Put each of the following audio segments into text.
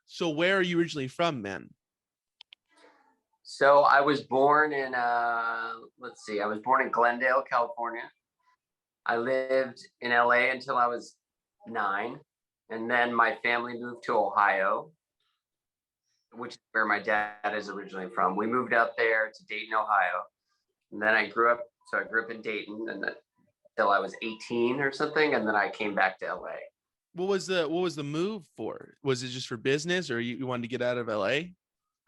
So where are you originally from, man? So I was born in, let's see, I was born in Glendale, California. I lived in LA until I was 9. And then my family moved to Ohio, which is where my dad is originally from. We moved up there to Dayton, Ohio. And then I grew up in Dayton and until I was 18 or something. And then I came back to LA. What was the move for? Was it just for business, or you wanted to get out of LA?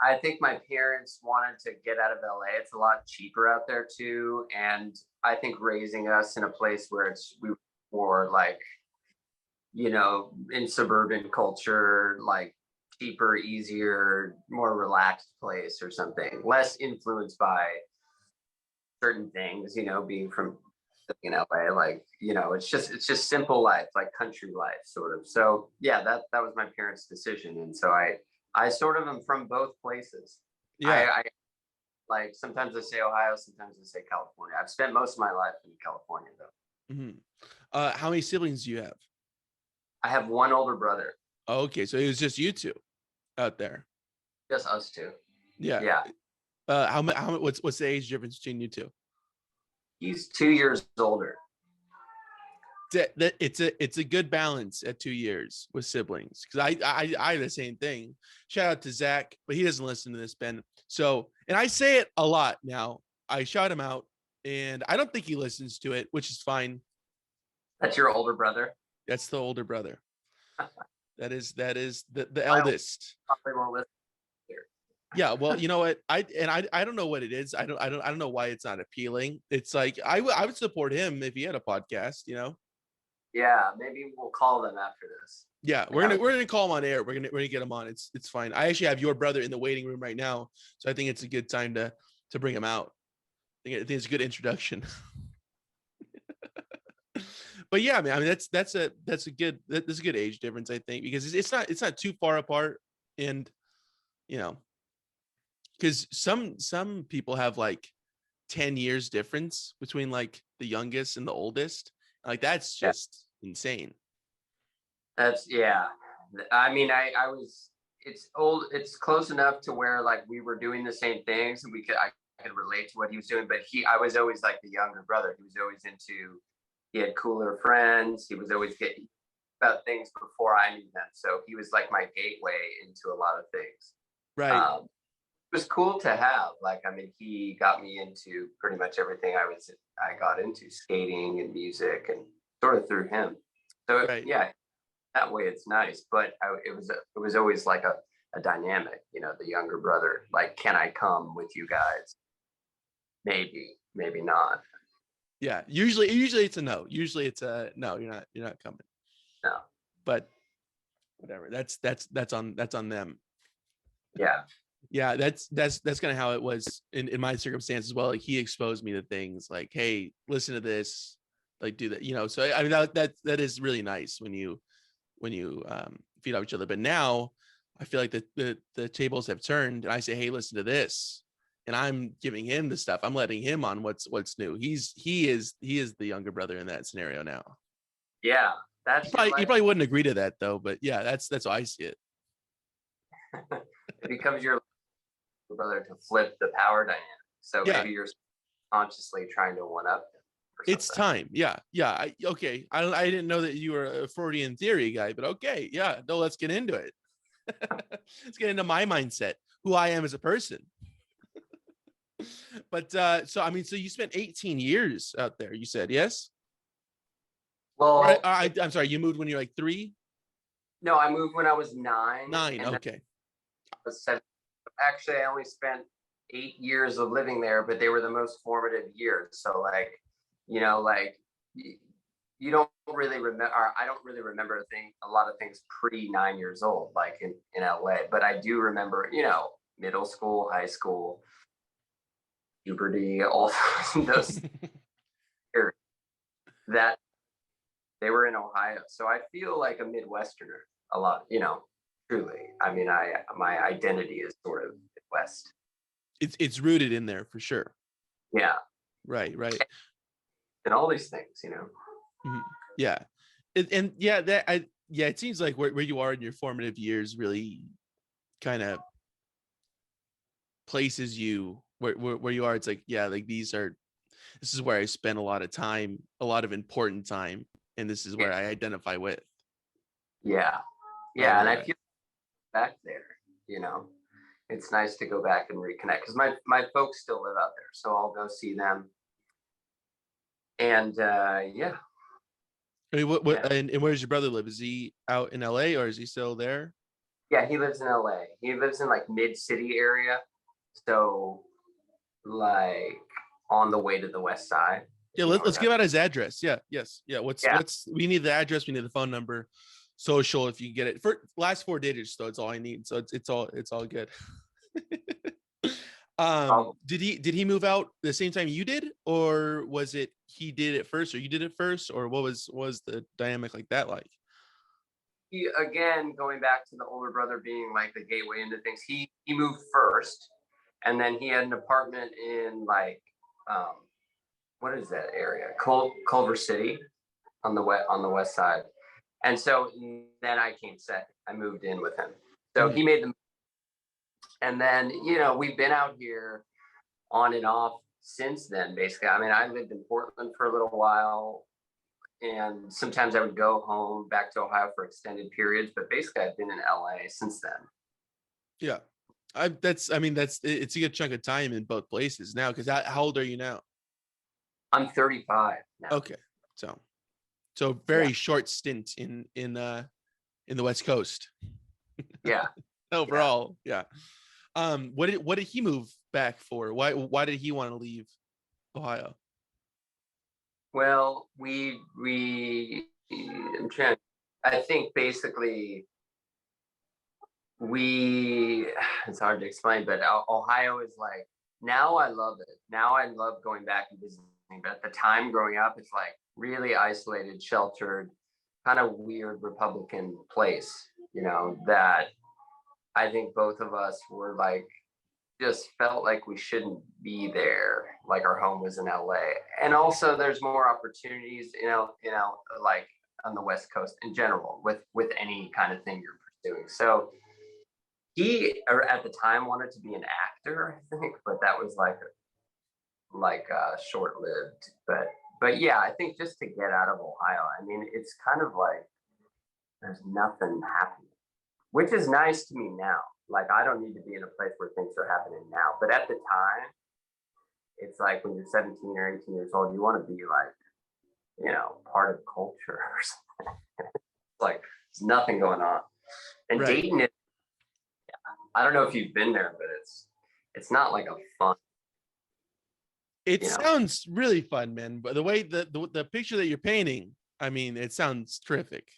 I think my parents wanted to get out of LA. It's a lot cheaper out there too. And I think raising us in a place where we were more like, in suburban culture, like cheaper, easier, more relaxed place or something, less influenced by certain things, being from in LA, like, it's just simple life, like country life sort of. So yeah, that was my parents' decision. And so I sort of am from both places. Yeah. I like sometimes I say Ohio, sometimes I say California. I've spent most of my life in California though. Mm-hmm. How many siblings do you have? I have one older brother. Oh, okay, so it was just you two out there. Just us two. Yeah. Yeah. What's the age difference between you two? He's 2 years older. It's a good balance at 2 years with siblings, because I have the same thing. Shout out to Zach, but he doesn't listen to this, Ben. So, and I say it a lot now. I shout him out, and I don't think he listens to it, which is fine. That's your older brother? That's the older brother. that is the eldest. Probably won't listen here. Yeah, well, you know what? I don't know what it is. I don't know why it's not appealing. It's like I would support him if he had a podcast, Yeah, maybe we'll call them after this. Yeah, we're gonna call him on air. We're gonna get him on. It's fine. I actually have your brother in the waiting room right now, so I think it's a good time to bring him out. I think it's a good introduction. But yeah, man, I mean that's a good age difference, I think, because it's not too far apart, and because some people have like 10 years difference between like the youngest and the oldest. Like that's just insane. Yeah. I mean, it's close enough to where like we were doing the same things and I could relate to what he was doing, but I was always like the younger brother. He had cooler friends. He was always getting about things before I knew them. So he was like my gateway into a lot of things. Right. It was cool to have. Like, I mean, he got me into pretty much everything I got into, skating and music, and sort of through him. So right. Yeah, that way it's nice. But it was always like a dynamic, the younger brother. Like, can I come with you guys? Maybe not. Yeah, usually it's a no. Usually it's a no. You're not coming. No. But whatever. That's on them. Yeah. Yeah, that's kind of how it was in my circumstance as well. Like, he exposed me to things like, hey, listen to this, like, do that, So I mean that is really nice when you feed off each other. But now I feel like the tables have turned, and I say, hey, listen to this, and I'm giving him the stuff. I'm letting him on what's new. He is the younger brother in that scenario now. Yeah, you probably wouldn't agree to that though, but yeah, that's how I see it. It becomes your brother to flip the power dynamic. So yeah. Maybe you're consciously trying to one up him. It's time. Yeah. I didn't know that you were a Freudian theory guy, but okay. Yeah. No, let's get into it. Let's get into my mindset, who I am as a person. But so you spent 18 years out there, you said, yes? Well, I'm sorry, you moved when you're like 3? No, I moved when I was 9. 9, okay. I was 7. Actually, I only spent 8 years of living there, but they were the most formative years. So like, you don't really remember, I don't really remember a lot of things pre 9 years old, like in LA, but I do remember, middle school, high school, puberty, all those years that they were in Ohio. So I feel like a Midwesterner a lot, truly. I mean, my identity is sort of Midwest. It's rooted in there for sure. Yeah. Right. And all these things, Mm-hmm. Yeah. It seems like where you are in your formative years really kind of places you where you are. It's like, yeah, like this is where I spend a lot of time, a lot of important time, and this is where I identify with. Yeah. I And love I it. feel back there, it's nice to go back and reconnect because my folks still live out there. So I'll go see them. And yeah. I mean, what and where does your brother live? Is he out in LA or is he still there? Yeah, he lives in LA. He lives in like mid-city area. So like on the way to the west side. Yeah, let's give out his address. Yeah, yes. Yeah, Yeah. what's we need the address, we need the phone number, social if you get it. For last 4 digits though, it's all I need. So it's all good. Did he move out the same time you did, or was it he did it first or you did it first, or what was the dynamic like that like? He, again, going back to the older brother being like the gateway into things, he moved first, and then he had an apartment in like what is that area? Culver City on the west side. And so then I came second. I moved in with him. So he made the, and then, we've been out here on and off since then, basically. I mean, I lived in Portland for a little while, and sometimes I would go home back to Ohio for extended periods, but basically I've been in LA since then. Yeah. It's a good chunk of time in both places now. Because how old are you now? I'm 35 now. Okay, so very short stint in the West Coast. Yeah. Overall, yeah. What did he move back for? Why did he want to leave Ohio? Well, I think basically it's hard to explain, but Ohio is like, now I love it. Now I love going back and visiting. But at the time growing up, it's like really isolated, sheltered, kind of weird Republican place, that I think both of us were like, just felt like we shouldn't be there. Like our home was in LA. And also there's more opportunities, like on the West Coast in general with any kind of thing you're pursuing. So he at the time wanted to be an actor, I think, but that was like short-lived. But yeah, I think just to get out of Ohio, I mean, it's kind of like there's nothing happening, which is nice to me now. Like I don't need to be in a place where things are happening now. But at the time, it's like when you're 17 or 18 years old, you want to be like, part of culture or something. Like there's nothing going on. And right. Dayton is, I don't know if you've been there, but it's not like a fun. It sounds really fun, man. But the way the picture that you're painting, I mean, it sounds terrific.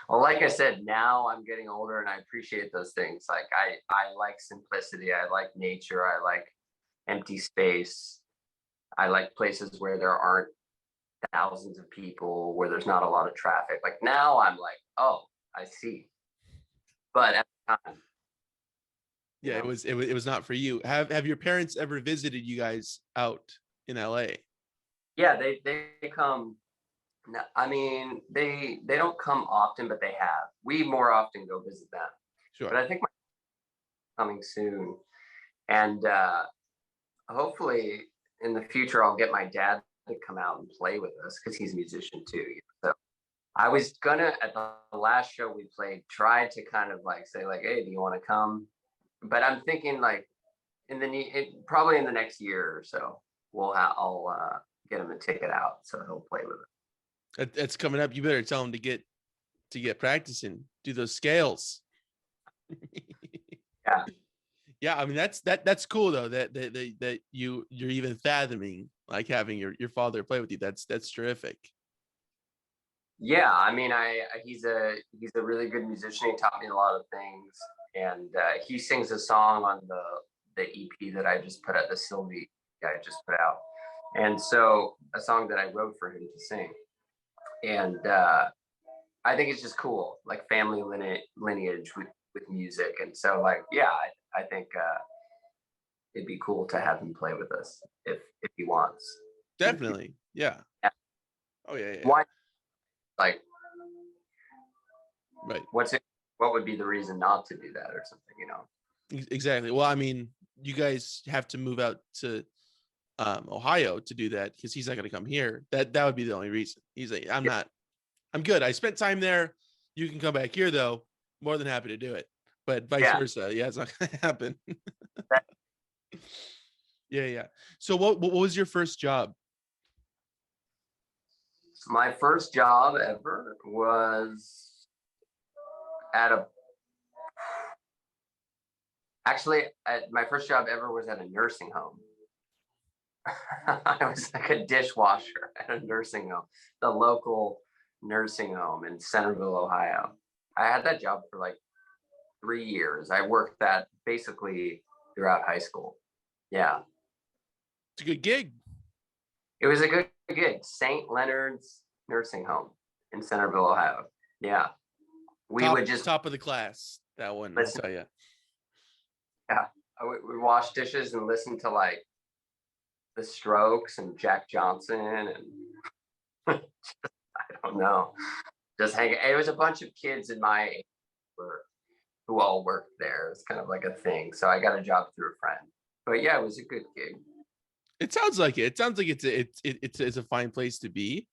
Well, like I said, now I'm getting older and I appreciate those things. Like I like simplicity. I like nature. I like empty space. I like places where there aren't thousands of people, where there's not a lot of traffic. Like now I'm like, oh, I see. But at the time, yeah, it was not for you. Have your parents ever visited you guys out in LA? Yeah, they come. I mean, they don't come often, but they have. We more often go visit them. Sure. But I think coming soon, and hopefully in the future I'll get my dad to come out and play with us because he's a musician too. So I was gonna, at the last show we played, try to kind of like say like, hey, do you want to come? But I'm thinking like probably in the next year or so, I'll get him a ticket out so he'll play with it. That's coming up. You better tell him to get practicing, do those scales. Yeah. Yeah, I mean that's cool though that you're even fathoming like having your father play with you. That's terrific. Yeah, I mean, he's a really good musician. He taught me a lot of things, and he sings a song on the EP that I just put out, the Sylvie I just put out, and so a song that I wrote for him to sing, and I think it's just cool, like family lineage with music, and so like yeah, I think it'd be cool to have him play with us if he wants. Definitely, yeah. Oh yeah. Why? Like, right. What's it what would be the reason not to do that or something, you know? Exactly. Well, I mean, you guys have to move out to Ohio to do that because he's not going to come here. That would be the only reason. He's like, I'm good. I spent time there. You can come back here though. More than happy to do it. But vice versa. Yeah, it's not going to happen. Yeah. So what was your first job? My first job ever was my first job ever was at a nursing home. I was like a dishwasher at a nursing home, the local nursing home in Centerville, Ohio. I had that job for like 3 years. I worked that basically throughout high school. Yeah. It's a good gig. It was a good gig. St. Leonard's Nursing Home in Centerville, Ohio. Yeah. We would just top of the class. That one, I'll tell you. Yeah. We wash dishes and listen to like the Strokes and Jack Johnson and I don't know. Just hang. It was a bunch of kids in my age who all worked there. It's kind of like a thing. So I got a job through a friend. But yeah, it was a good gig. It sounds like it. It sounds like it's a fine place to be.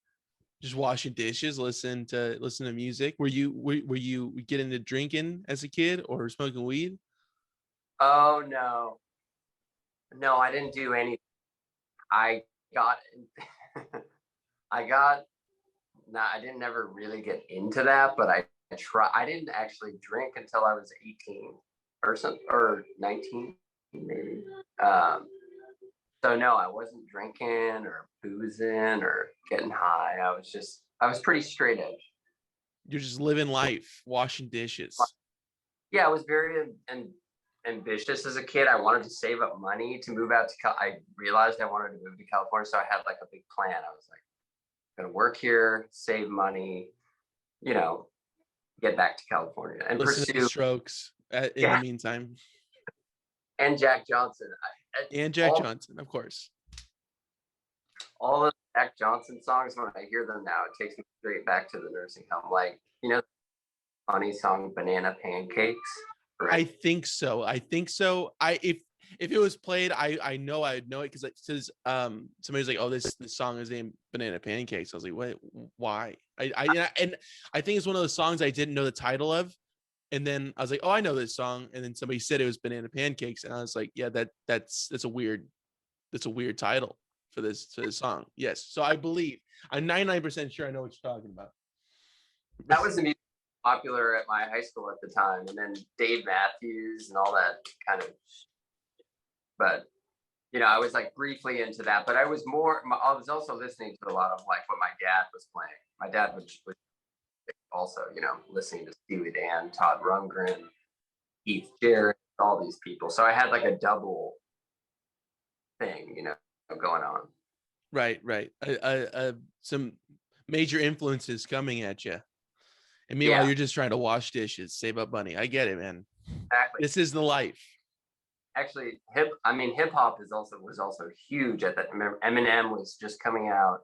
Just washing dishes, listen to music. Were you get into drinking as a kid or smoking weed? Oh no. No, I didn't do any. I got I didn't ever really get into that, but I didn't actually drink until I was 18 or 19 maybe. So no, I wasn't drinking or boozing or getting high. I was pretty straight edge. You're just living life, washing dishes. Yeah, I was very ambitious as a kid. I wanted to save up money to move out to I realized I wanted to move to California, so I had like a big plan. I was like, I'm gonna work here, save money, you know, get back to California and listen pursue to the Strokes in the meantime. And Jack Johnson. Johnson, of course. All of the Jack Johnson songs, when I hear them now, it takes me straight back to the nursing home. Like, you know, funny song "Banana Pancakes." Right? I think so. If it was played, I know I'd know it because it says somebody was like, oh, this song is named Banana Pancakes. I was like, what? Why? I think it's one of those songs I didn't know the title of. And then I was like, oh, I know this song. And then somebody said it was Banana Pancakes. And I was like, yeah, that's a weird title for this song. Yes. So I'm 99% sure I know what you're talking about. That was the music popular at my high school at the time. And then Dave Matthews and all that kind of, but you know, I was like briefly into that, but I was also listening to a lot of like what my dad was playing. My dad was also, you know, listening to Steely Dan, Todd Rundgren, Keith Jarrett, all these people. So I had like a double thing, you know, going on. Right. Some major influences coming at you. And meanwhile, you're just trying to wash dishes, save up money. I get it, man. Exactly. This is the life. Actually, hip hop was also huge at that. Remember, Eminem was just coming out.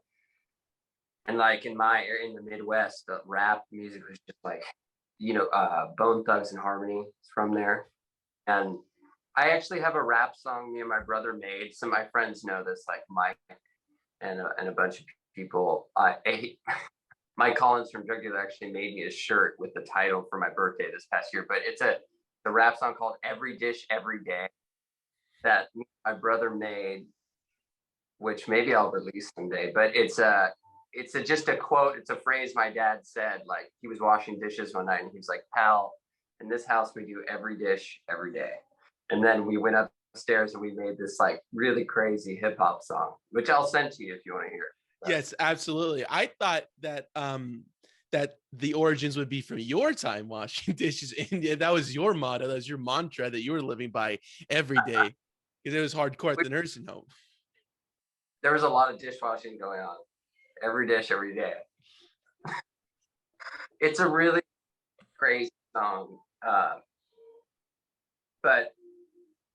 And like in the Midwest, the rap music was just like, you know, Bone Thugs and Harmony is from there. And I actually have a rap song me and my brother made. Some of my friends know this, like Mike and a bunch of people. Mike Collins from DrugDealer actually made me a shirt with the title for my birthday this past year. But it's a rap song called "Every Dish Every Day" that my brother made, which maybe I'll release someday. But it's just a quote. It's a phrase my dad said. Like he was washing dishes one night and he was like, "Pal, in this house we do every dish every day." And then we went upstairs and we made this like really crazy hip hop song, which I'll send to you if you want to hear it. But yes, absolutely. I thought that that the origins would be from your time washing dishes. And that was your motto. That was your mantra that you were living by every day because it was hardcore at the nursing home. There was a lot of dishwashing going on. Every dish, every day. It's a really crazy song. But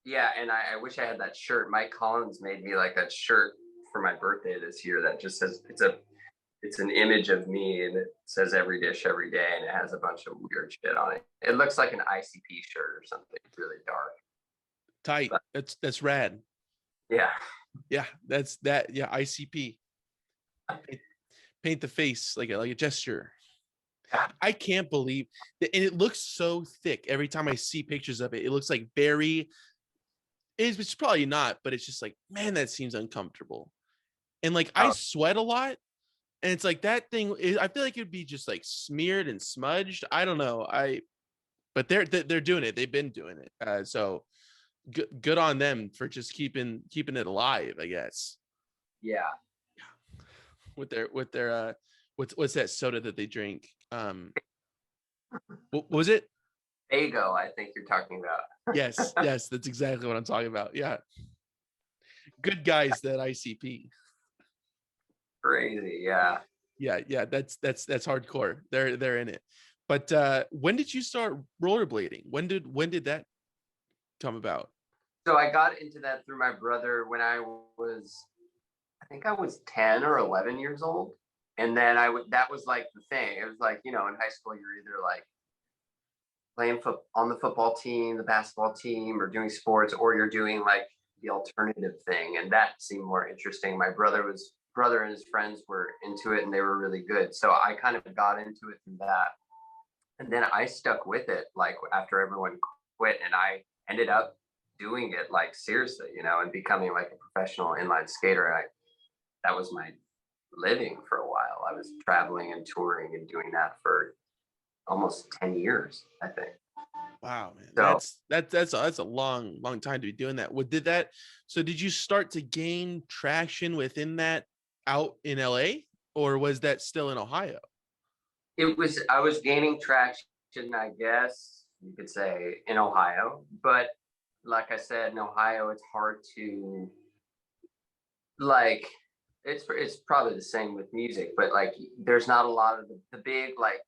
yeah, and I wish I had that shirt. Mike Collins made me like that shirt for my birthday this year that just says it's an image of me, and it says every dish every day, and it has a bunch of weird shit on it. It looks like an ICP shirt or something. It's really dark. Tight. But, That's rad. yeah. Yeah, that's that. Yeah, ICP. Paint the face like a gesture. I can't believe that, and it looks so thick every time I see pictures of it. It looks like very. It's probably not, but it's just like, man, that seems uncomfortable. And like I sweat a lot, and it's like that thing is, I feel like it'd be just like smeared and smudged. I don't know. But they're doing it. They've been doing it. So good on them for just keeping it alive, I guess. Yeah. With their what's that soda that they drink? What was it? Fago, I think you're talking about. Yes, that's exactly what I'm talking about. Yeah. Good guys, that ICP. Crazy, yeah. Yeah, that's hardcore. They're in it. But when did you start rollerblading? When did that come about? So I got into that through my brother when I think I was 10 or 11 years old. And then that was like the thing. It was like, in high school, you're either like playing on the football team, the basketball team, or doing sports, or you're doing like the alternative thing. And that seemed more interesting. My brother and his friends were into it, and they were really good. So I kind of got into it through that. And then I stuck with it, like after everyone quit, and I ended up doing it like seriously, and becoming like a professional inline skater. That was my living for a while. I was traveling and touring and doing that for almost 10 years, I think. Wow, man. So, That's a long time to be doing that. So did you start to gain traction within that out in LA, or was that still in Ohio? I was gaining traction, I guess you could say, in Ohio, but like I said, in Ohio, it's hard to like, it's probably the same with music, but like there's not a lot of the big like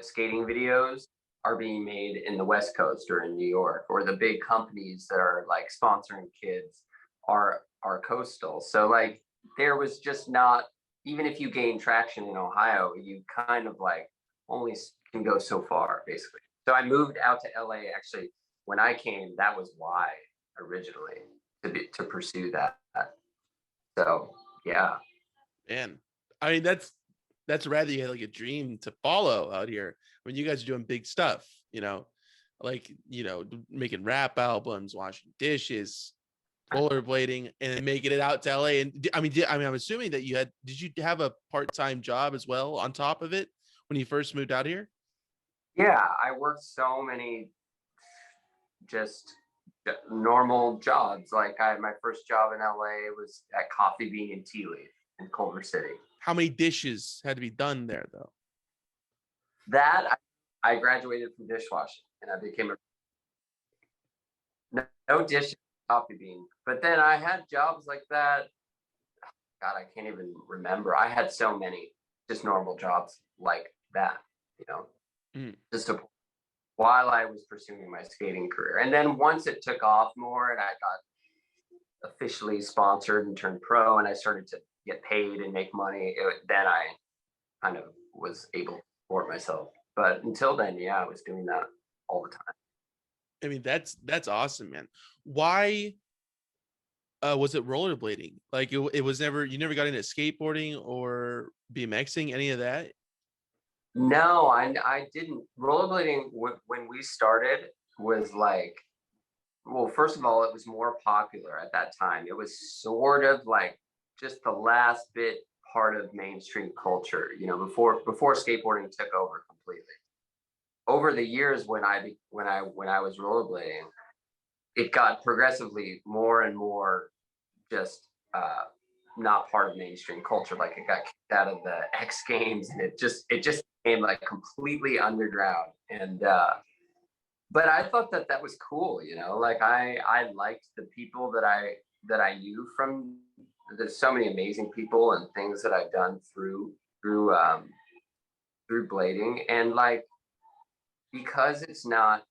skating videos are being made in the West Coast or in New York, or the big companies that are like sponsoring kids are coastal. So like there was just not, even if you gain traction in Ohio, you kind of like only can go so far basically. So I moved out to LA. Actually, when I came, that was why originally, to pursue that. So yeah. Man, I mean, that's rad that you had like a dream to follow out here when you guys are doing big stuff, like, making rap albums, washing dishes, rollerblading, and then making it out to LA. And I'm assuming that did you have a part-time job as well on top of it when you first moved out here? Yeah, I worked so many just normal jobs. Like my first job in LA was at Coffee Bean and Tea Leaf in Culver City. How many dishes had to be done there though? That I graduated from dishwashing, and I became no dishes, Coffee Bean. But then I had jobs like that. God, I can't even remember. I had so many just normal jobs like that, just while I was pursuing my skating career. And then once it took off more and I got officially sponsored and turned pro, and I started to get paid and make money, then I kind of was able to support myself. But until then, yeah, I was doing that all the time. I mean, that's awesome, man. Why was it rollerblading? Like it was you never got into skateboarding or BMXing, any of that? No, I didn't. Rollerblading when we started was like, well, first of all, it was more popular at that time. It was sort of like just the last bit part of mainstream culture, before skateboarding took over completely. Over the years, when I was rollerblading, it got progressively more and more just not part of mainstream culture. Like it got kicked out of the X Games, and it just became like completely underground. And but I thought that was cool, like I liked the people that I knew from. There's so many amazing people and things that I've done through blading, and like, because it's not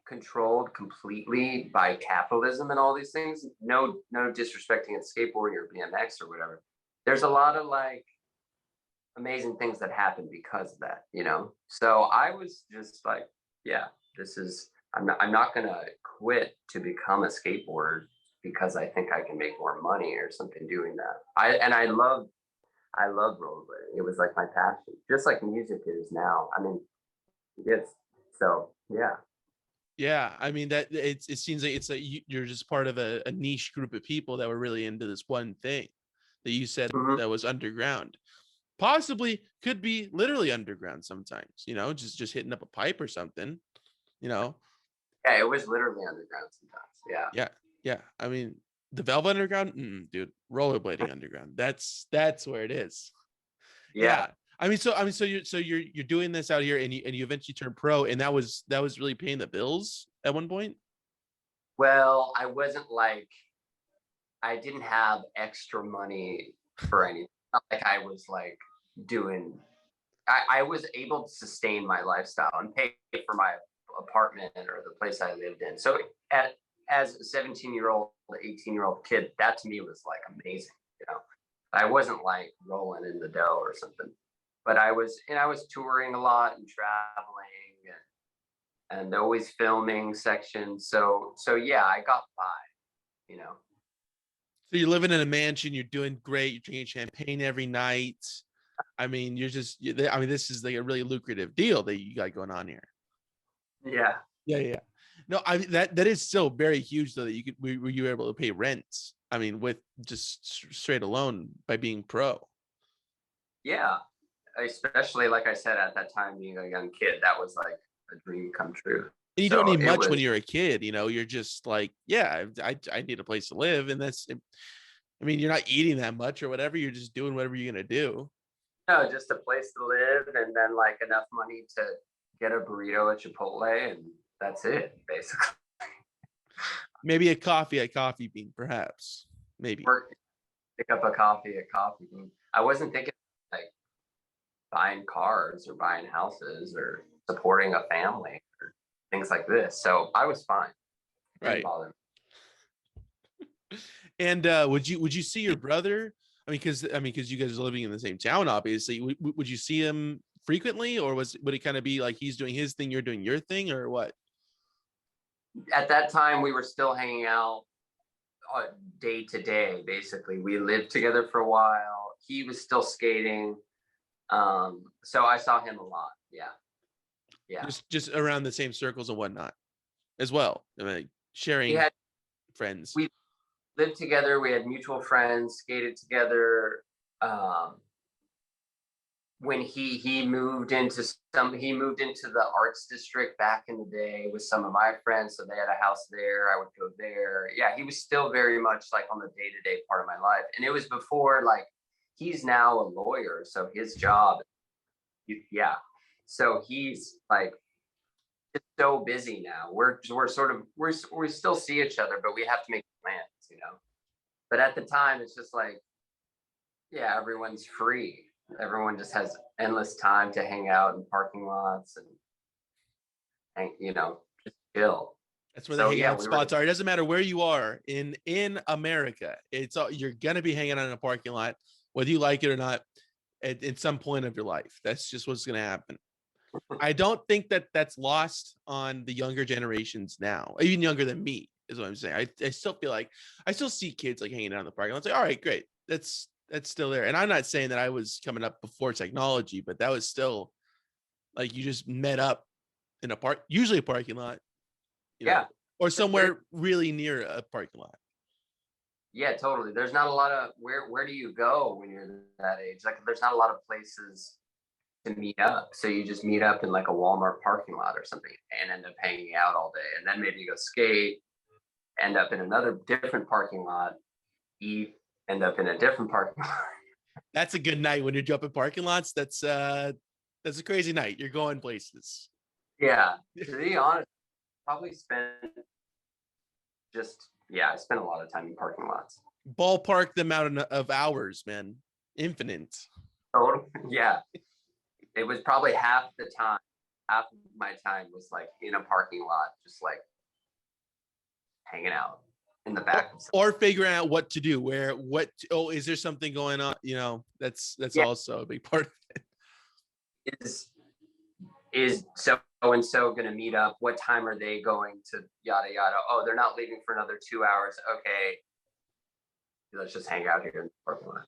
controlled completely by capitalism and all these things, no disrespecting at skateboarding or BMX or whatever, there's a lot of like amazing things that happened because of that, you know? So I was just like, yeah, I'm not going to quit to become a skateboarder because I think I can make more money or something doing that. I love rollerblading. It was like my passion, just like music is now. I mean, it's so, yeah. Yeah, I mean that it seems like you're just part of a niche group of people that were really into this one thing that you said Mhm. that was underground. Possibly could be literally underground sometimes, you know, just hitting up a pipe or something, you know. Yeah, it was literally underground sometimes. Yeah. Yeah, yeah. I mean, the Velvet Underground, dude, rollerblading underground. That's where it is. Yeah. Yeah. So you're doing this out here, and you eventually turn pro, and that was really paying the bills at one point. Well, I didn't have extra money for anything. Not like I was like doing, I was able to sustain my lifestyle and pay for my apartment or the place I lived in. So as a 17-year-old, 18-year-old kid, that to me was like amazing. You know, I wasn't like rolling in the dough or something, but I was touring a lot and traveling and always filming sections. So yeah, I got by, you know. So you're living in a mansion, you're doing great, you're drinking champagne every night. I mean, I mean, this is like a really lucrative deal that you got going on here. Yeah. Yeah, yeah. No, I mean that is still very huge though that were you able to pay rent? I mean, with just straight alone by being pro. Yeah. Especially like I said, at that time being a young kid, that was like a dream come true. And you don't So need it much when was, you're a kid, you know. You're just like, yeah, I need a place to live, and I mean, you're not eating that much or whatever. You're just doing whatever you're gonna do. no, just a place to live and then like enough money to get a burrito at Chipotle and that's it, basically. Maybe a coffee at Coffee Bean, perhaps. Maybe. Work, pick up a coffee at Coffee Bean. I wasn't thinking like buying cars or buying houses or supporting a family or things like this. So I was fine. It didn't Right. bother me. And would you see your brother? I mean, because you guys are living in the same town, obviously. Would you see him frequently, or would it kind of be like he's doing his thing, you're doing your thing, or what? At that time, we were still hanging out day to day. Basically, we lived together for a while. He was still skating, so I saw him a lot. Yeah, yeah. Just around the same circles and whatnot, as well. I mean, We sharing had friends. we lived together. We had mutual friends, skated together. Um, when he moved into the arts district back in the day with some of my friends, so they had a house there. I would go there. Yeah, he was still very much like on the day-to-day part of my life, and it was before like he's now a lawyer, so his job, yeah, so he's like just so busy now. We're sort of we still see each other, but we have to make plans, you know. But at the time, it's just like, yeah, everyone's free. Everyone just has endless time to hang out in parking lots and you know, just chill. That's where the So yeah, hangout we were, spots are. It doesn't matter where you are in America. It's all you're gonna be hanging out in a parking lot, whether you like it or not, at some point of your life. That's just what's gonna happen. I don't think that that's lost on the younger generations now, even younger than me, is what I'm saying. I still feel like I still see kids like hanging out in the parking lot. It's like, all right, great. That's still there. And I'm not saying that I was coming up before technology, but that was still like you just met up in usually a parking lot, you know, yeah, or there, somewhere really near a parking lot. yeah, totally. There's not a lot of where do you go when you're that age? Like, there's not a lot of places to meet up. So you just meet up in like a Walmart parking lot or something and end up hanging out all day. And then maybe you go skate, end up in another different parking lot, eat, end up in a different parking lot. That's a good night when you're jumping parking lots. That's a crazy night. You're going places. Yeah, to be honest, probably spend just yeah, I spent a lot of time in parking lots. Ballpark the amount of hours, man. Infinite. Oh yeah, it was probably half the time. Half of my time was like in a parking lot, just like hanging out in the back of Or figuring out what to do, is there something going on, you know? That's yeah, also a big part of is so and so going to meet up? What time are they going to yada yada? Oh, they're not leaving for another 2 hours. Okay, let's just hang out here in the parking lot.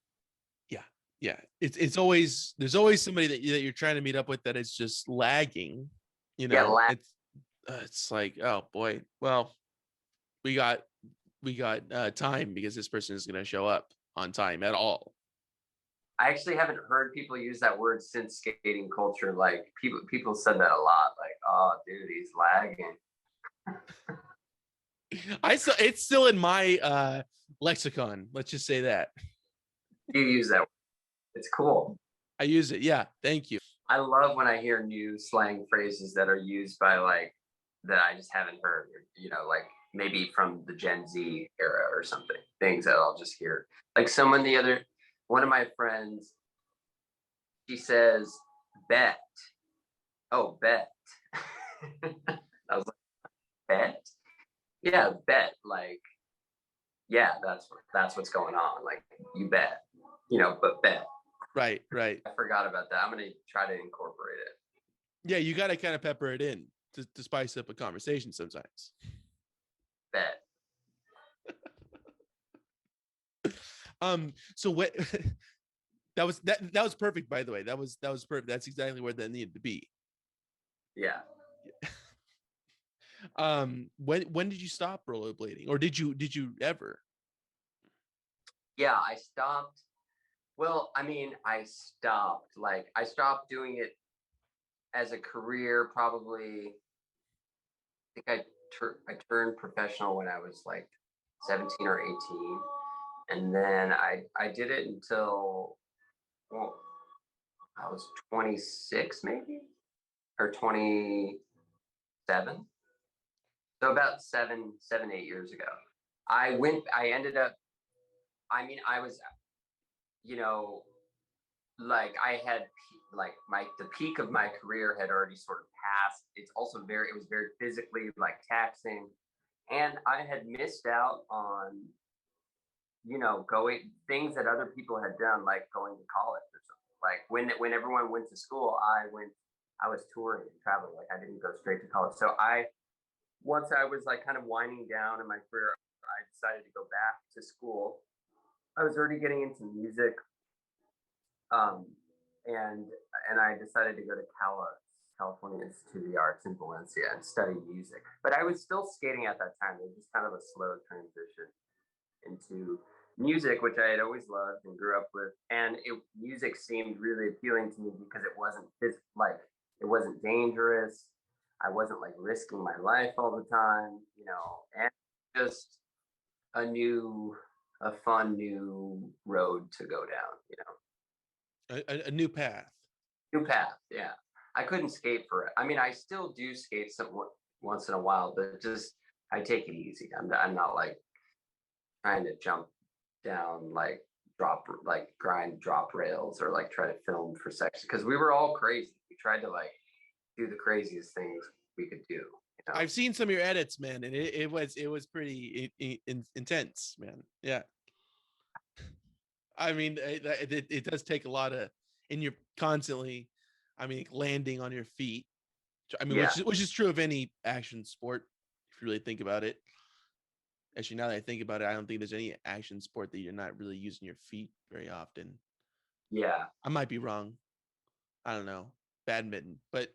Yeah. It's always, there's always somebody that you're trying to meet up with that is just lagging. It's like, oh boy, well, we got time because this person is going to show up on time at all. I actually haven't heard people use that word since skating culture. Like people said that a lot. Like, oh, dude, he's lagging. It's still in my lexicon. Let's just say that. You use that word. It's cool. I use it. Yeah. Thank you. I love when I hear new slang phrases that are used by that I just haven't heard, like maybe from the Gen Z era or something, things that I'll just hear. Like one of my friends, she says, bet. Oh, bet. I was like, bet? Yeah, bet. Like, yeah, that's what's going on. Like, you bet, but bet. Right. I forgot about that. I'm going to try to incorporate it. Yeah, you got to kind of pepper it in to spice up a conversation sometimes. Bet. So what that was perfect, by the way. That was perfect. That's exactly where that needed to be. Yeah. When did you stop rollerblading, or did you ever? Yeah, I stopped. Well, I stopped doing it as a career probably. I think I turned professional when I was like 17 or 18. And then I did it until, well, I was 26 maybe, or 27. So about 8 years ago. I ended up, I was, like I had like the peak of my career had already sort of passed. It was very physically like taxing. And I had missed out on, going things that other people had done, like going to college or something. Like when everyone went to school, I was touring and traveling. Like I didn't go straight to college. So once I was like kind of winding down in my career, I decided to go back to school. I was already getting into music. And I decided to go to California Institute of the Arts in Valencia and study music. But I was still skating at that time. It was just kind of a slow transition into music, which I had always loved and grew up with. And music seemed really appealing to me because it wasn't dangerous. I wasn't like risking my life all the time, and just a fun new road to go down, A new path. Yeah. I couldn't skate for it. I still do skate once in a while, but just I take it easy. I'm not like trying to jump down grind drop rails or like try to film for sections, because we were all crazy. We tried to like do the craziest things we could do. I've seen some of your edits, man, and it was pretty intense, man. Yeah. It does take a lot of, and you're constantly, landing on your feet. Yeah. Which is true of any action sport, if you really think about it. Actually, now that I think about it, I don't think there's any action sport that you're not really using your feet very often. Yeah. I might be wrong. I don't know. Badminton, but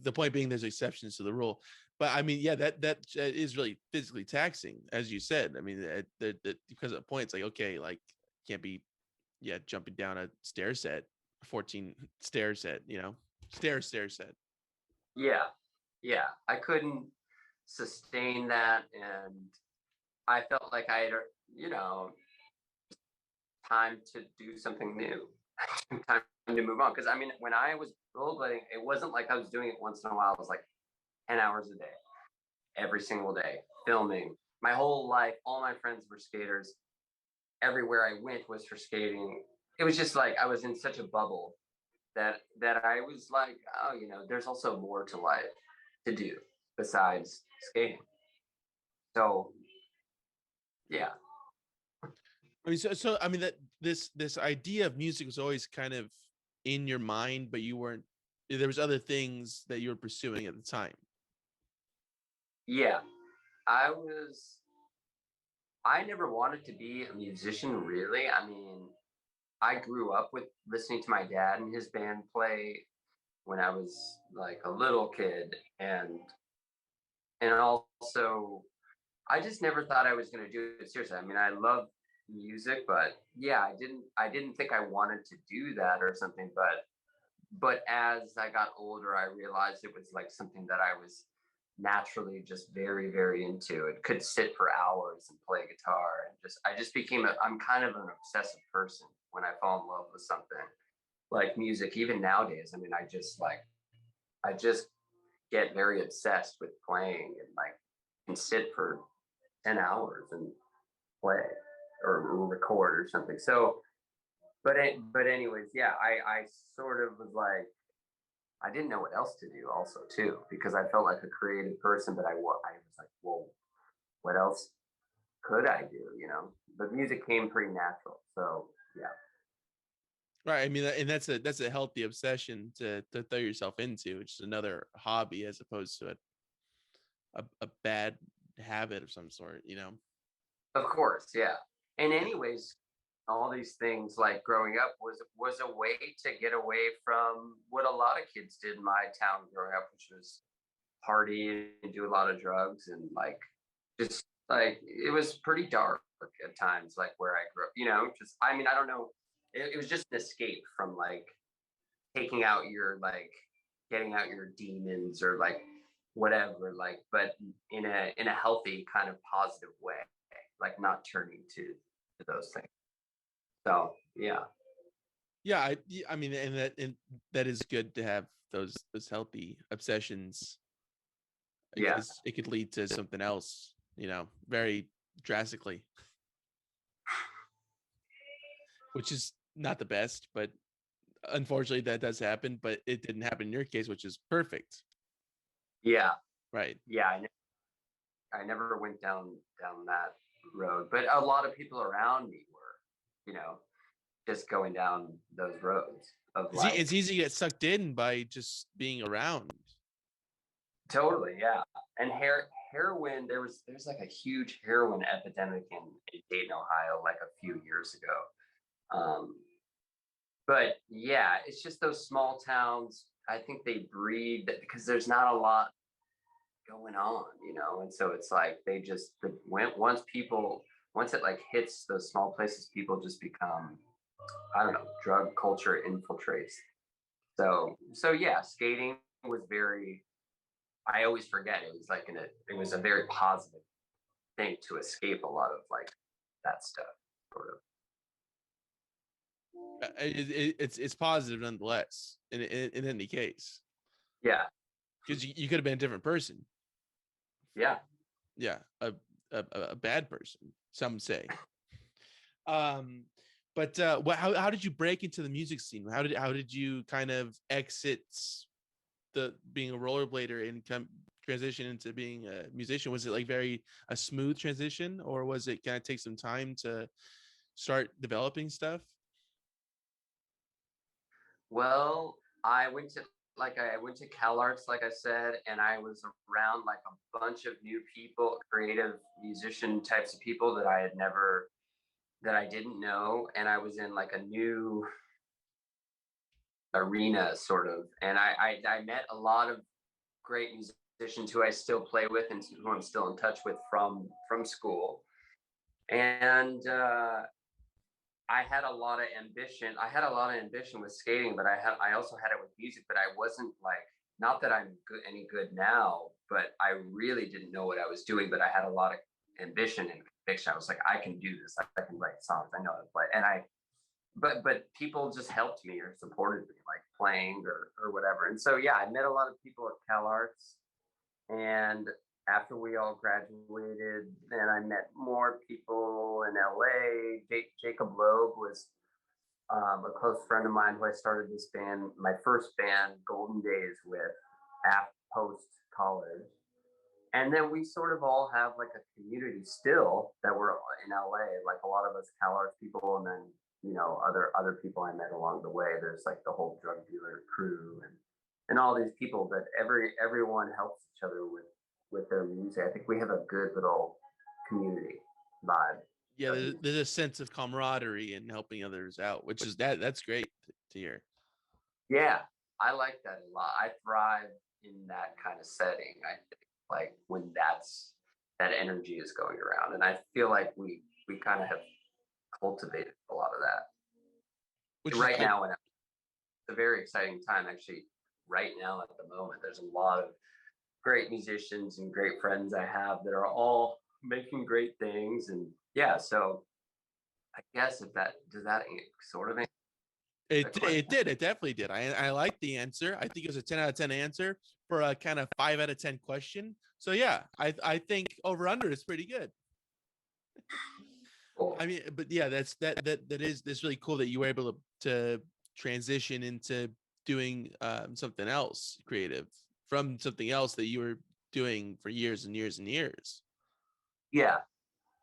the point being, there's exceptions to the rule. But that is really physically taxing, as you said. Because at points like, okay, like can't be, jumping down a stair set, 14 stair set, stair set. Yeah. I couldn't sustain that, and I felt like I had, time to do something new, time to move on. Because when I was rollerblading, it wasn't like I was doing it once in a while. It was like 10 hours a day, every single day, filming. My whole life, all my friends were skaters. Everywhere I went was for skating. It was just like I was in such a bubble that I was like, oh, there's also more to life to do besides skating. So, yeah. That this idea of music was always kind of in your mind, but you weren't, there was other things that you were pursuing at the time. Yeah, I never wanted to be a musician, really. I mean, I grew up with listening to my dad and his band play when I was like a little kid, and also I just never thought I was going to do it seriously. I mean, I love music, but yeah, I didn't think I wanted to do that or something, but as I got older, I realized it was like something that I was naturally just very, very into. It could sit for hours and play guitar, and I just became I'm kind of an obsessive person when I fall in love with something like music. Even nowadays, I mean, I just get very obsessed with playing, and like can sit for 10 hours and play or record or something. So, but anyways, yeah, I sort of was like, I didn't know what else to do also too, because I felt like a creative person, but I was like, well, what else could I do, you know? But music came pretty natural. So yeah. Right. I mean, and that's a healthy obsession to throw yourself into, which is another hobby as opposed to a bad habit of some sort, you know? Of course, yeah. And anyways, all these things like growing up was a way to get away from what a lot of kids did in my town growing up, which was party and do a lot of drugs, and like just like it was pretty dark at times, like where I grew up, you know. Just I mean, I don't know, it was just an escape from like taking out your like getting out your demons or like whatever, like, but in a healthy kind of positive way, like not turning to those things. So yeah. Yeah. I mean, and that is good to have those healthy obsessions, Yeah. because it could lead to something else, you know, very drastically, which is not the best, but unfortunately that does happen. But it didn't happen in your case, which is perfect. Yeah. Right. Yeah. I never went down that road, but a lot of people around me were, you know, just going down those roads of It's like easy to get sucked in by just being around. totally, yeah. And heroin, there's like a huge heroin epidemic in Dayton, Ohio, like a few years ago. But yeah, it's just those small towns. I think they breed because there's not a lot going on, you know, and so it's like they just once it like hits those small places, people just become, I don't know, drug culture infiltrates. So yeah, skating was very, I always forget, it was like it was a very positive thing to escape a lot of like that stuff, sort of. It's positive nonetheless in any case, Yeah. because you could have been a different person. Yeah. Yeah, a bad person, some say. um but how did you break into the music scene? How did you kind of exit the being a rollerblader and come transition into being a musician? Was it like very a smooth transition, or was it kind of take some time to start developing stuff? Well, I went to Cal Arts, like I said, and I was around like a bunch of new people, creative musician types of people that I didn't know, and I was in like a new arena sort of, and I met a lot of great musicians who I still play with and who I'm still in touch with from school. And I had a lot of ambition. I had a lot of ambition with skating, but I also had it with music. But I wasn't like, not that I'm any good now, but I really didn't know what I was doing. But I had a lot of ambition and conviction. I was like, I can do this. I can write songs. I know how to play. And but people just helped me or supported me, like playing or whatever. And so yeah, I met a lot of people at Cal Arts, and after we all graduated, then I met more people in LA. Jacob Loeb was a close friend of mine who I started this band, my first band, Golden Daze, with after post college. And then we sort of all have like a community still that we're in LA, like a lot of us Cal Arts people, and then other people I met along the way. There's like the whole DrugDealer crew and all these people, but everyone helps each other with their music. I think we have a good little community vibe. Yeah, there's a sense of camaraderie and helping others out, which is that's great to hear. Yeah, I like that a lot. I thrive in that kind of setting. I think like when that energy is going around, and I feel like we kind of have cultivated a lot of that. Which right now, and it's a very exciting time actually. Right now, at the moment, there's a lot of great musicians and great friends I have that are all making great things, and yeah. So I guess if that does that sort of it did. It definitely did. I like the answer. I think it was a 10 out of 10 answer for a kind of 5 out of 10 question. So yeah, I think over under is pretty good. Cool. I mean, but yeah, that's really cool that you were able to transition into doing something else creative from something else that you were doing for years and years and years. Yeah.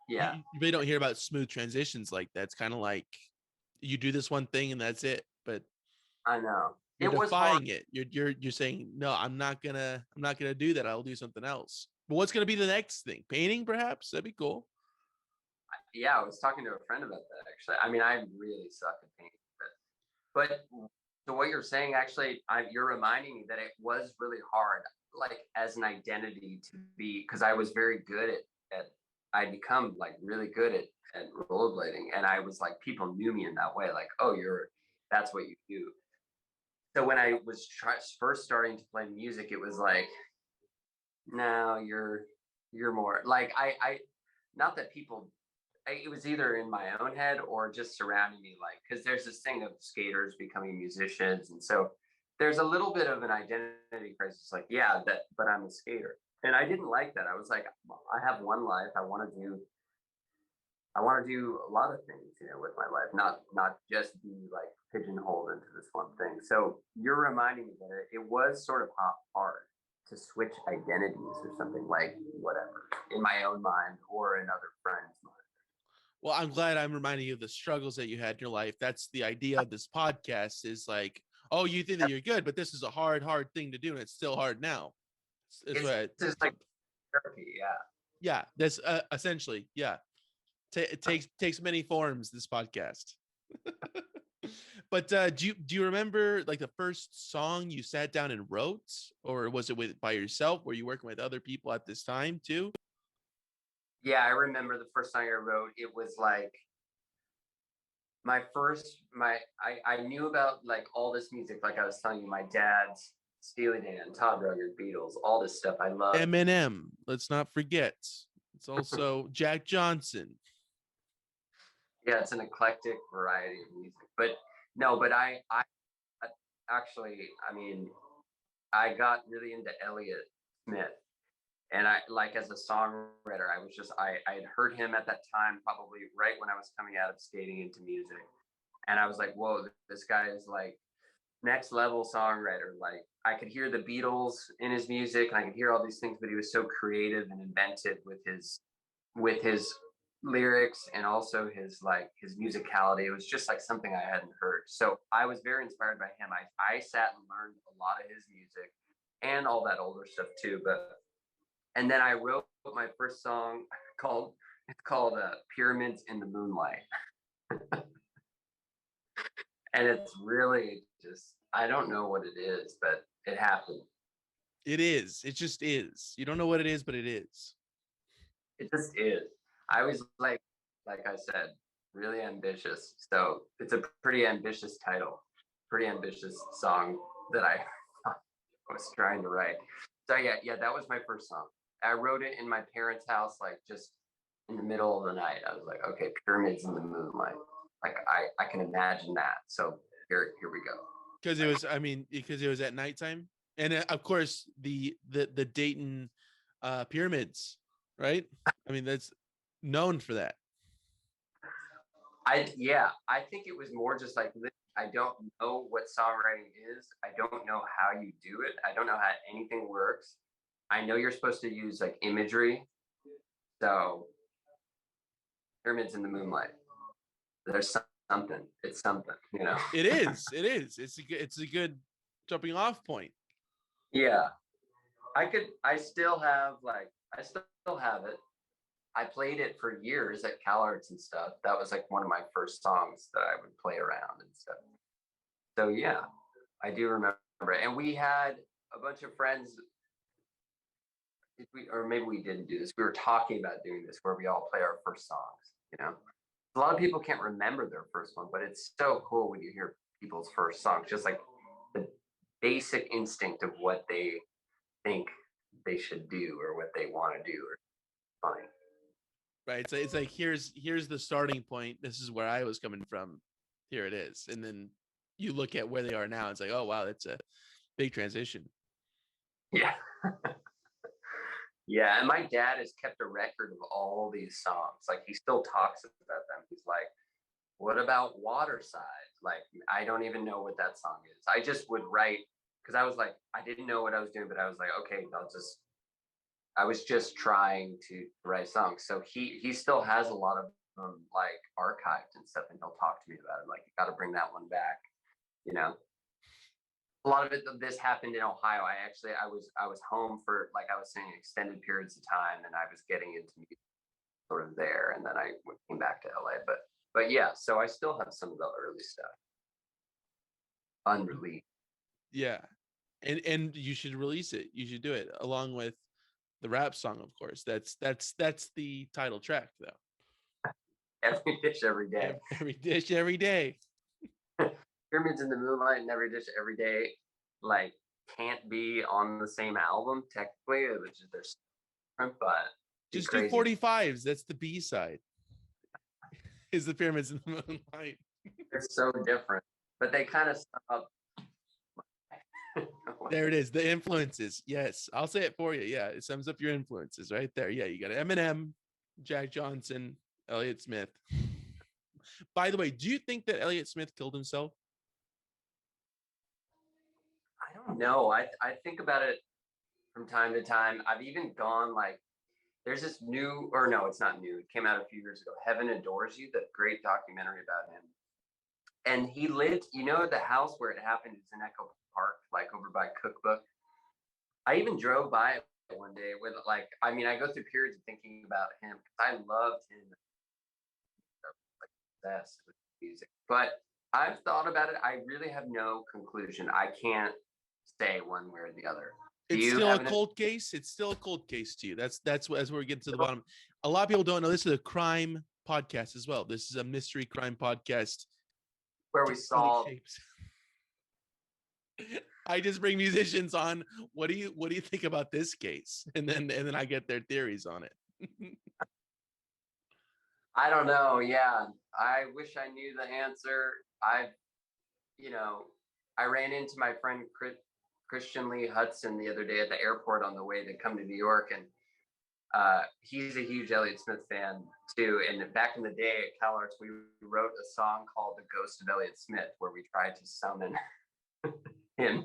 You really don't hear about smooth transitions like that. It's kind of like you do this one thing and that's it. But I know you're defying it. You're saying, no, I'm not gonna do that. I'll do something else. But what's gonna be the next thing? Painting, perhaps? That'd be cool. Yeah, I was talking to a friend about that actually. I mean, I really suck at painting, but so what you're saying actually, you're reminding me that it was really hard, like as an identity to be, because I was very good at I'd become like really good at rollerblading, and I was like, people knew me in that way, like, oh, that's what you do. So when I was first starting to play music, it was like, no, you're more like I not that people. It was either in my own head or just surrounding me, like, because there's this thing of skaters becoming musicians, and so there's a little bit of an identity crisis, like, yeah, but I'm a skater, and I didn't like that. I was like, I have one life. I want to do a lot of things, with my life, not just be like pigeonholed into this one thing. So you're reminding me that it was sort of hard to switch identities or something, like whatever, in my own mind or in other friends' minds. Well, I'm glad I'm reminding you of the struggles that you had in your life. That's the idea of this podcast, is like, oh, you think that you're good, but this is a hard thing to do, and it's still hard now. It's just like therapy, yeah. Yeah, that's essentially, yeah. It takes many forms, this podcast. But do you remember like the first song you sat down and wrote, or was it by yourself? Were you working with other people at this time too? Yeah, I remember the first song I wrote. It was like I knew about like all this music, like I was telling you, my dad's Steely Dan, Todd Rundgren, Beatles, all this stuff I love. Eminem, let's not forget. It's also Jack Johnson. Yeah, it's an eclectic variety of music. But no, but I actually, I mean, I got really into Elliott Smith. And I, like, as a songwriter, I had heard him at that time, probably right when I was coming out of skating into music. And I was like, whoa, this guy is like next level songwriter. Like, I could hear the Beatles in his music and I could hear all these things, but he was so creative and inventive with his lyrics and also his musicality. It was just like something I hadn't heard. So I was very inspired by him. I sat and learned a lot of his music and all that older stuff too. And then I wrote my first song called Pyramids in the Moonlight. And it's really just, I don't know what it is, but it happened. It is. It just is. You don't know what it is, but it is. It just is. I was like I said, really ambitious. So it's a pretty ambitious title, pretty ambitious song that I was trying to write. So yeah, that was my first song. I wrote it in my parents' house, like just in the middle of the night. I was like, okay, Pyramids in the Moonlight. Like I can imagine that. So here we go. Because it was at nighttime, and of course the Dayton pyramids, right? I mean, that's known for that. I think it was more just like, I don't know what songwriting is. I don't know how you do it. I don't know how anything works. I know you're supposed to use like imagery. So Pyramids in the Moonlight. There's something. It's something, you know. It is. It is. It's a good jumping off point. Yeah. I still have it. I played it for years at CalArts and stuff. That was like one of my first songs that I would play around and stuff. So yeah, I do remember it. And we had a bunch of friends, or maybe we didn't do this. We were talking about doing this where we all play our first songs, you know. A lot of people can't remember their first one, but it's so cool when you hear people's first songs, just like the basic instinct of what they think they should do or what they want to do or funny. Right. So it's like here's the starting point. This is where I was coming from. Here it is. And then you look at where they are now. It's like, oh wow, that's a big transition. Yeah. Yeah. And my dad has kept a record of all these songs. Like he still talks about them. He's like, what about Waterside? Like, I don't even know what that song is. I just would write because I was like, I didn't know what I was doing, but I was like, okay, I was just trying to write songs. So he still has a lot of them like archived and stuff, and he'll talk to me about it. Like, you got to bring that one back, you know. A lot of this happened in Ohio. I was home for, like I was saying, extended periods of time, and I was getting into music sort of there, and then I came back to LA. But yeah, so I still have some of the early stuff unreleased. Yeah. And you should release it. You should do it along with the rap song, of course. That's the title track though. Every dish every day. Every dish every day. Pyramids in the Moonlight and Every Dish Every Day, like, can't be on the same album technically. Which is they're different, but just do 45s. That's the B side. Is the Pyramids in the Moonlight. They're so different, but they kind of sum up. There it is. The influences. Yes, I'll say it for you. Yeah, it sums up your influences right there. Yeah, you got Eminem, Jack Johnson, Elliott Smith. By the way, do you think that Elliott Smith killed himself? I don't know. I think about it from time to time. I've even gone like, there's this new, or no, it's not new. It came out a few years ago. Heaven Adores You, that great documentary about him. And he lived, you know, the house where it happened is in Echo Park, like over by Cookbook. I even drove by it one day with, like, I mean, I go through periods of thinking about him because I loved him, like, obsessed with music. But I've thought about it. I really have no conclusion. I can't say one way or the other. It's still a cold case. It's still a cold case to you. That's where we get to the bottom. A lot of people don't know this is a crime podcast as well. This is a mystery crime podcast where we solve. I just bring musicians on. What do you think about this case? And then I get their theories on it. I don't know. Yeah, I wish I knew the answer. I ran into my friend Christian Lee Hudson the other day at the airport on the way to come to New York, and he's a huge Elliott Smith fan too. And back in the day at CalArts, we wrote a song called "The Ghost of Elliott Smith," where we tried to summon him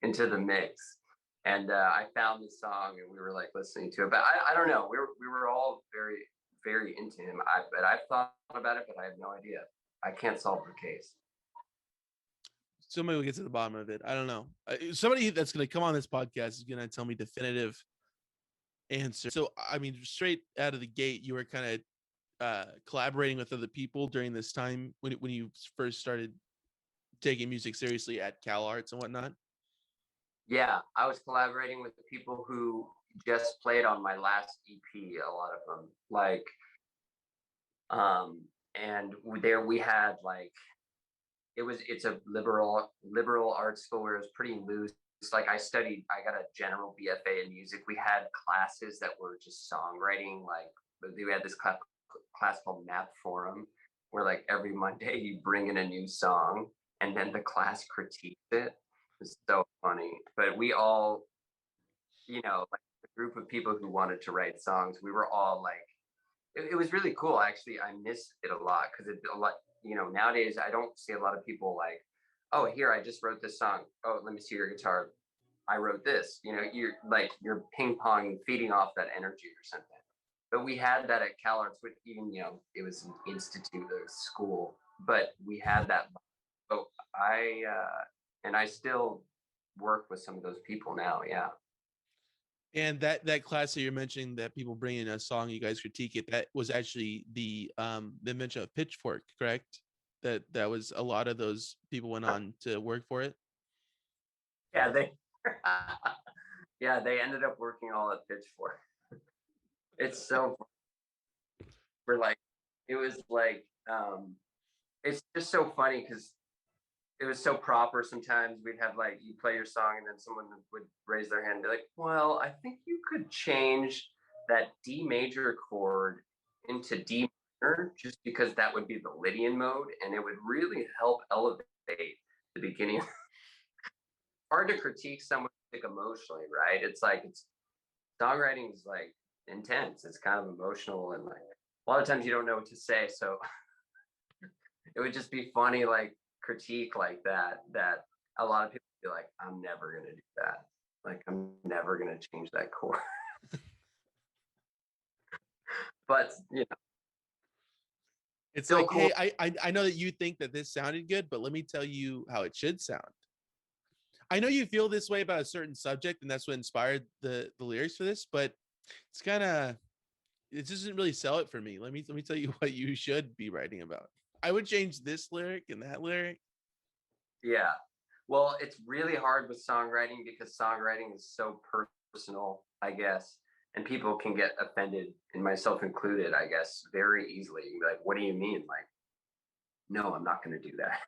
into the mix. And I found the song, and we were like listening to it. But I don't know. We were all very, very into him. But I've thought about it, but I have no idea. I can't solve the case. Somebody will get to the bottom of it. I don't know. Somebody that's going to come on this podcast is going to tell me definitive answer. So, I mean, straight out of the gate, you were kind of collaborating with other people during this time when you first started taking music seriously at CalArts and whatnot. Yeah, I was collaborating with the people who just played on my last EP. A lot of them, like, and there we had like. It's a liberal arts school where it was pretty loose. It's like I got a general BFA in music. We had classes that were just songwriting. Like we had this class called Map Forum, where like every Monday you bring in a new song and then the class critiqued it. It's so funny. But we all, like a group of people who wanted to write songs, we were all like, it was really cool. Actually, I miss it a lot because it's a lot. Nowadays I don't see a lot of people like, oh, here, I just wrote this song. Oh, let me see your guitar. I wrote this. You're ping pong, feeding off that energy or something. but we had that at CalArts with even, it was an institute, a school, but we had that. So and I still work with some of those people now. Yeah. And that class that you're mentioning, that people bring in a song, you guys critique it, that was actually the invention of Pitchfork, correct? That was a lot of those people went on to work for it. Yeah, they ended up working all at Pitchfork. It's so it was like it's just so funny because it was so proper. Sometimes we'd have like, you play your song and then someone would raise their hand and be like, well, I think you could change that D major chord into D minor, just because that would be the Lydian mode and it would really help elevate the beginning. Hard to critique someone like emotionally, right? It's songwriting is like intense. It's kind of emotional, and like a lot of times you don't know what to say. So it would just be funny, like critique like that a lot of people be like, I'm never gonna do that. Like, I'm never gonna change that chord. But it's like, cool. Hey, I know that you think that this sounded good, but let me tell you how it should sound. I know you feel this way about a certain subject, and that's what inspired the lyrics for this, but it's kind of, it doesn't really sell it for me. Let me tell you what you should be writing about. I would change this lyric and that lyric. Yeah. Well, it's really hard with songwriting because songwriting is so personal, I guess. And people can get offended, and myself included, I guess, very easily. Like, what do you mean? Like, no, I'm not going to do that.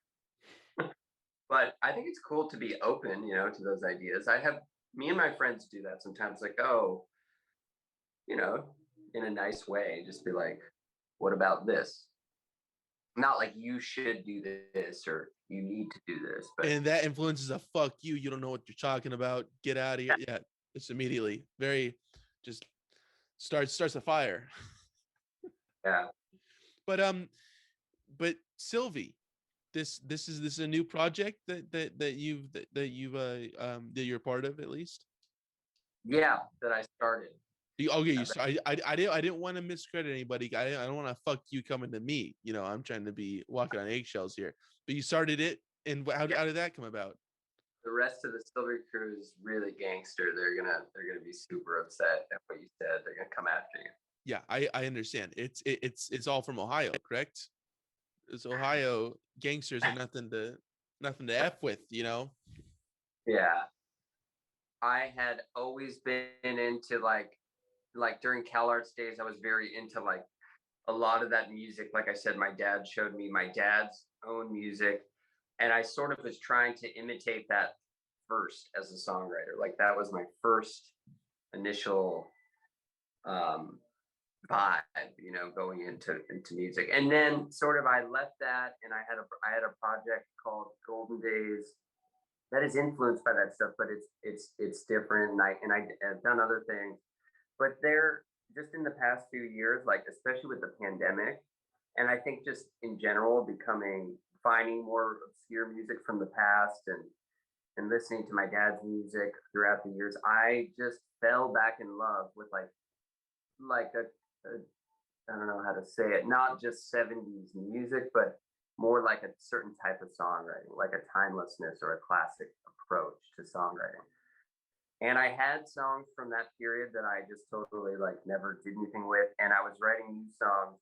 But I think it's cool to be open, to those ideas. Me and my friends do that sometimes, like, oh, in a nice way, just be like, what about this? Not like you should do this or you need to do this, but and that influences a fuck you. You don't know what you're talking about. Get out of here. Yeah, it's immediately very just starts a fire. Yeah. But Sylvie, this is a new project that you're part of, at least. Yeah, that I started. I didn't want to miscredit anybody. I don't want to fuck you coming to me. I'm trying to be walking on eggshells here. But you started it, and how did that come about? The rest of the Sylvie crew is really gangster. They're gonna be super upset at what you said. They're gonna come after you. Yeah, I understand. It's all from Ohio, correct? It's Ohio. Gangsters are nothing to f with, Yeah. I had always been into like during CalArts days, I was very into like a lot of that music. Like I said, my dad showed me my dad's own music, and I sort of was trying to imitate that first as a songwriter. Like, that was my first initial vibe, going into music. And then sort of I left that, and I had a project called Golden Daze that is influenced by that stuff, but it's different. And I've done other things, but they're just in the past few years, like especially with the pandemic, and I think just in general finding more obscure music from the past, and listening to my dad's music throughout the years, I just fell back in love with like a I don't know how to say it, not just 70s music, but more like a certain type of songwriting, like a timelessness or a classic approach to songwriting. And I had songs from that period that I just totally like never did anything with. And I was writing new songs.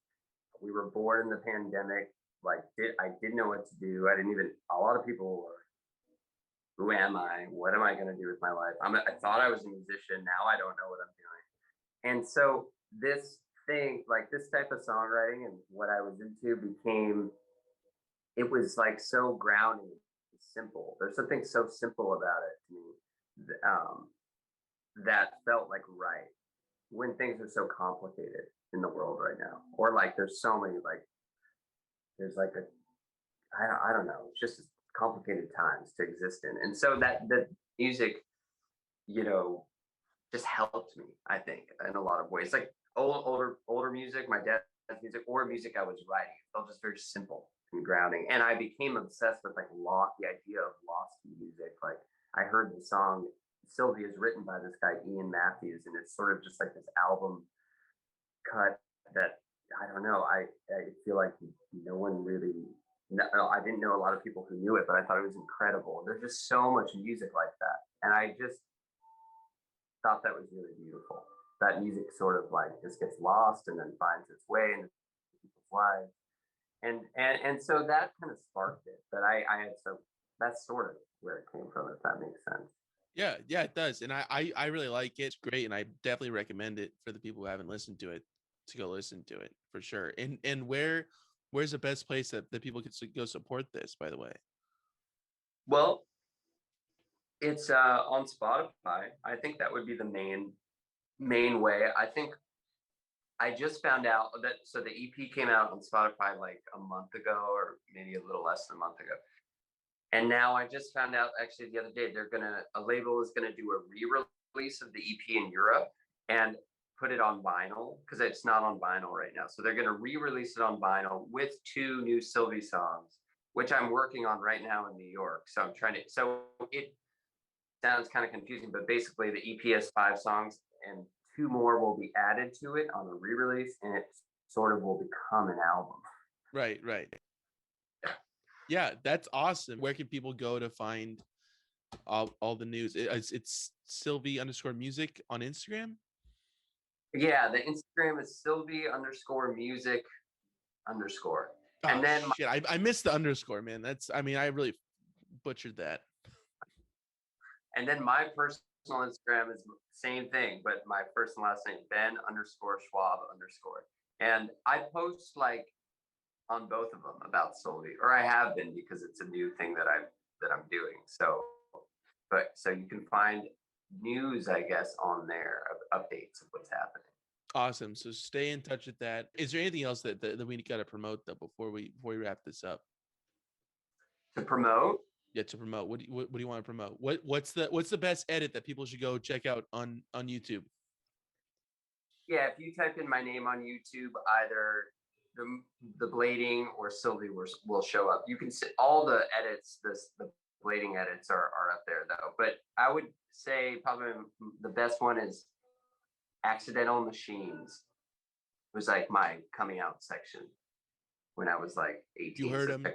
We were bored in the pandemic. I didn't know what to do. A lot of people were, who am I? What am I going to do with my life? I thought I was a musician. Now I don't know what I'm doing. And so this thing, like this type of songwriting and what I was into it was like so grounding, simple. There's something so simple about it to me, that felt like right when things are so complicated in the world right now, or like there's so many there's like I don't know, it's just complicated times to exist in. And so that the music, just helped me, I think, in a lot of ways. Like older music, my dad's music, or music I was writing, it felt just very simple and grounding. And I became obsessed with the idea of lost music. Like, I heard the song Sylvie is written by this guy Ian Matthews, and it's sort of just like this album cut that I don't know. I feel like no one really. No, I didn't know a lot of people who knew it, but I thought it was incredible. There's just so much music like that, and I just thought that was really beautiful. That music sort of like just gets lost and then finds its way into people's lives, and so that kind of sparked it. But I had so that's sort of where it came from, if that makes sense. Yeah, it does. And I really like it. It's great. And I definitely recommend it for the people who haven't listened to it to go listen to it for sure. And where's the best place that people could go support this, by the way? Well, it's on Spotify. I think that would be the main way. I think I just found out that so the EP came out on Spotify like a month ago, or maybe a little less than a month ago. And now I just found out actually the other day a label is gonna do a re-release of the EP in Europe and put it on vinyl because it's not on vinyl right now. So they're gonna re-release it on vinyl with 2 new Sylvie songs, which I'm working on right now in New York. So I'm trying to. So it sounds kind of confusing, but basically the EP has 5 songs and 2 more will be added to it on the re-release, and it sort of will become an album. Right. Yeah, that's awesome. Where can people go to find all the news? It's Sylvie_music on Instagram. Yeah, the Instagram is Sylvie_music_. And then shit, I missed the underscore, man. I really butchered that. And then my personal Instagram is same thing, but my first and last name, Ben_Schwab_. And I post like on both of them about Sylvie, or I have been because it's a new thing that I'm doing. So you can find news, I guess, on there of updates of what's happening. Awesome. So stay in touch with that. Is there anything else that we got to promote though before we wrap this up? To promote? Yeah, to promote. What do you want to promote? What's the best edit that people should go check out on YouTube? Yeah, if you type in my name on YouTube, either the blading or Sylvie will show up. You can see all the edits. The blading edits are up there though. But I would say probably the best one is Accidental Machines. It was like my coming out section when I was like 18. You heard him.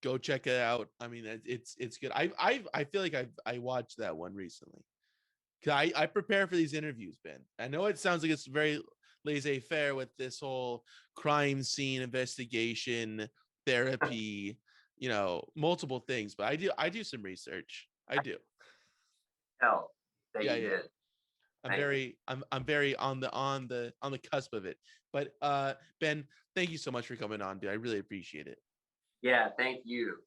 Go check it out. I mean, it's good. I feel like I watched that one recently. Cause I prepare for these interviews, Ben. I know it sounds like it's very laissez-faire with this whole crime scene investigation, therapy, multiple things, but I do some research. I do. Oh, that you did. I'm very on the cusp of it. But Ben, thank you so much for coming on, dude. I really appreciate it. Yeah, thank you.